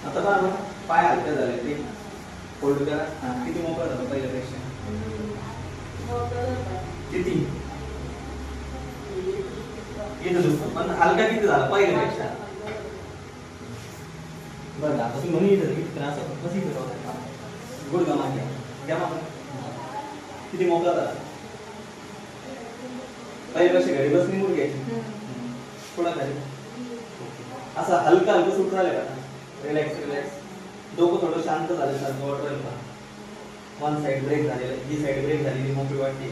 आता बघा पाय हलके झाले ते फोल्ड करा. किती मोकळा झाला पहिल्यापेक्षा? किती येतो दुखतो पण हलका किती झाला पहिल्यापेक्षा? बरं आता तुम्ही म्हणून येतं किती त्रास होतो कशी फिरवता गुडघा मागे घ्या मग किती मोकळा झाला पहिल्यापेक्षा. घरी बसणी मूड घ्यायची थोडा खाली असा हलका हलका सुट राहिलं का? Relax relax. डोकं थोडं शांत झालं सारखं वाटत राहिलं का? वन साइड ब्रेक झालेलं आहे, ही साइड ब्रेक झालेली मोकळी वाटते.